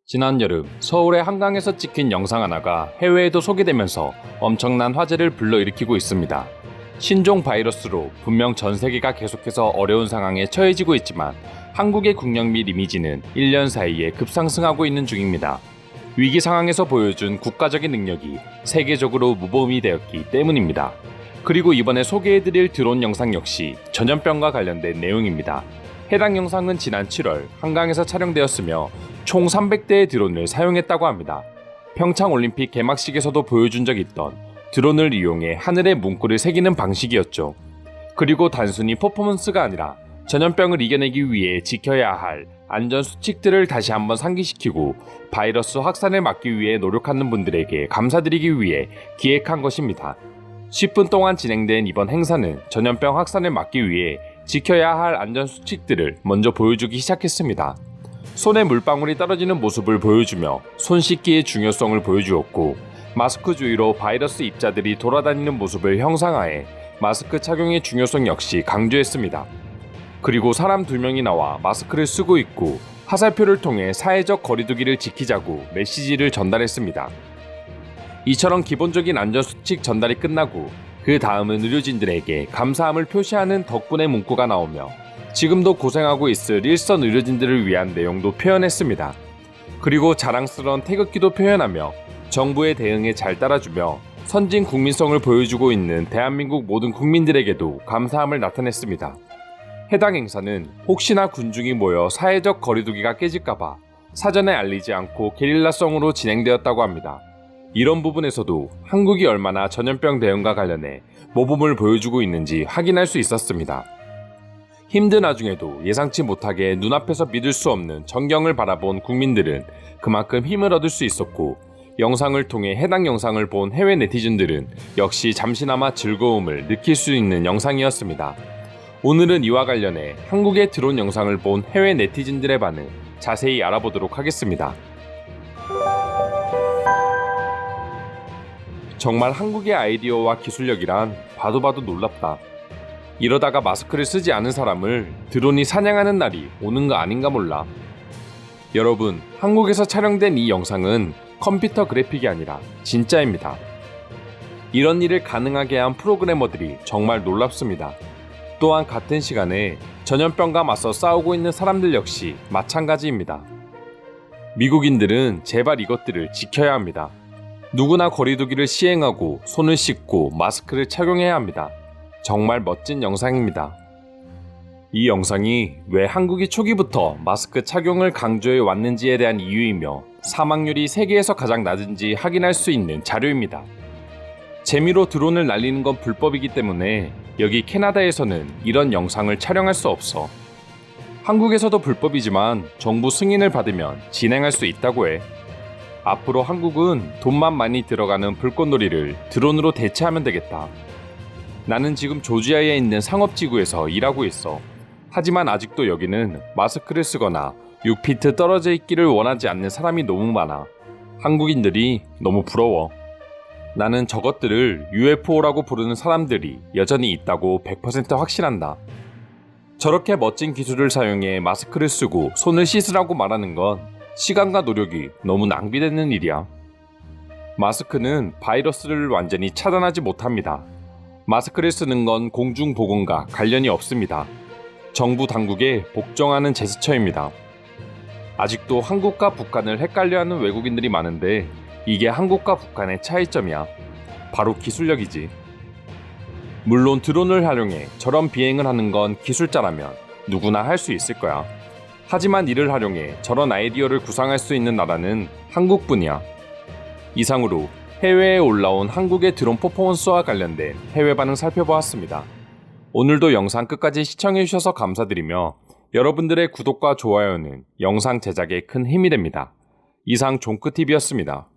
지난 여름 서울의 한강에서 찍힌 영상 하나가 해외에도 소개되면서 엄청난 화제를 불러일으키고 있습니다. 신종 바이러스로 분명 전 세계가 계속해서 어려운 상황에 처해지고 있지만 한국의 국력 및 이미지는 1년 사이에 급상승하고 있는 중입니다. 위기 상황에서 보여준 국가적인 능력이 세계적으로 무보험이 되었기 때문입니다. 그리고 이번에 소개해드릴 드론 영상 역시 전염병과 관련된 내용입니다. 해당 영상은 지난 7월 한강에서 촬영되었으며 총 300대의 드론을 사용했다고 합니다. 평창올림픽 개막식에서도 보여준 적이 있던 드론을 이용해 하늘에 문구를 새기는 방식이었죠. 그리고 단순히 퍼포먼스가 아니라 전염병을 이겨내기 위해 지켜야 할 안전수칙들을 다시 한번 상기시키고 바이러스 확산을 막기 위해 노력하는 분들에게 감사드리기 위해 기획한 것입니다. 10분 동안 진행된 이번 행사는 전염병 확산을 막기 위해 지켜야 할 안전수칙들을 먼저 보여주기 시작했습니다. 손에 물방울이 떨어지는 모습을 보여주며 손 씻기의 중요성을 보여주었고, 마스크 주위로 바이러스 입자들이 돌아다니는 모습을 형상화해 마스크 착용의 중요성 역시 강조했습니다. 그리고 사람 2명이 나와 마스크를 쓰고 있고 화살표를 통해 사회적 거리두기를 지키자고 메시지를 전달했습니다. 이처럼 기본적인 안전수칙 전달이 끝나고 그 다음은 의료진들에게 감사함을 표시하는 덕분에 문구가 나오며 지금도 고생하고 있을 일선 의료진들을 위한 내용도 표현했습니다. 그리고 자랑스러운 태극기도 표현하며 정부의 대응에 잘 따라주며 선진 국민성을 보여주고 있는 대한민국 모든 국민들에게도 감사함을 나타냈습니다. 해당 행사는 혹시나 군중이 모여 사회적 거리두기가 깨질까봐 사전에 알리지 않고 게릴라성으로 진행되었다고 합니다. 이런 부분에서도 한국이 얼마나 전염병 대응과 관련해 모범을 보여주고 있는지 확인할 수 있었습니다. 힘든 와중에도 예상치 못하게 눈앞에서 믿을 수 없는 전경을 바라본 국민들은 그만큼 힘을 얻을 수 있었고, 영상을 통해 해당 영상을 본 해외 네티즌들은 역시 잠시나마 즐거움을 느낄 수 있는 영상이었습니다. 오늘은 이와 관련해 한국의 드론 영상을 본 해외 네티즌들의 반응 자세히 알아보도록 하겠습니다. 정말 한국의 아이디어와 기술력이란 봐도 놀랍다. 이러다가 마스크를 쓰지 않은 사람을 드론이 사냥하는 날이 오는 거 아닌가 몰라. 여러분, 한국에서 촬영된 이 영상은 컴퓨터 그래픽이 아니라 진짜입니다. 이런 일을 가능하게 한 프로그래머들이 정말 놀랍습니다. 또한 같은 시간에 전염병과 맞서 싸우고 있는 사람들 역시 마찬가지입니다. 미국인들은 제발 이것들을 지켜야 합니다. 누구나 거리두기를 시행하고 손을 씻고 마스크를 착용해야 합니다. 정말 멋진 영상입니다. 이 영상이 왜 한국이 초기부터 마스크 착용을 강조해 왔는지에 대한 이유이며 사망률이 세계에서 가장 낮은지 확인할 수 있는 자료입니다. 재미로 드론을 날리는 건 불법이기 때문에 여기 캐나다에서는 이런 영상을 촬영할 수 없어. 한국에서도 불법이지만 정부 승인을 받으면 진행할 수 있다고 해. 앞으로 한국은 돈만 많이 들어가는 불꽃놀이를 드론으로 대체하면 되겠다. 나는 지금 조지아에 있는 상업지구에서 일하고 있어. 하지만 아직도 여기는 마스크를 쓰거나 6피트 떨어져 있기를 원하지 않는 사람이 너무 많아. 한국인들이 너무 부러워. 나는 저것들을 UFO라고 부르는 사람들이 여전히 있다고 100% 확신한다. 저렇게 멋진 기술을 사용해 마스크를 쓰고 손을 씻으라고 말하는 건 시간과 노력이 너무 낭비되는 일이야. 마스크는 바이러스를 완전히 차단하지 못합니다. 마스크를 쓰는 건 공중보건과 관련이 없습니다. 정부 당국에 복종하는 제스처입니다. 아직도 한국과 북한을 헷갈려하는 외국인들이 많은데 이게 한국과 북한의 차이점이야. 바로 기술력이지. 물론 드론을 활용해 저런 비행을 하는 건 기술자라면 누구나 할 수 있을 거야. 하지만 이를 활용해 저런 아이디어를 구상할 수 있는 나라는 한국뿐이야. 이상으로 해외에 올라온 한국의 드론 퍼포먼스와 관련된 해외 반응 살펴보았습니다. 오늘도 영상 끝까지 시청해주셔서 감사드리며 여러분들의 구독과 좋아요는 영상 제작에 큰 힘이 됩니다. 이상 종크TV였습니다.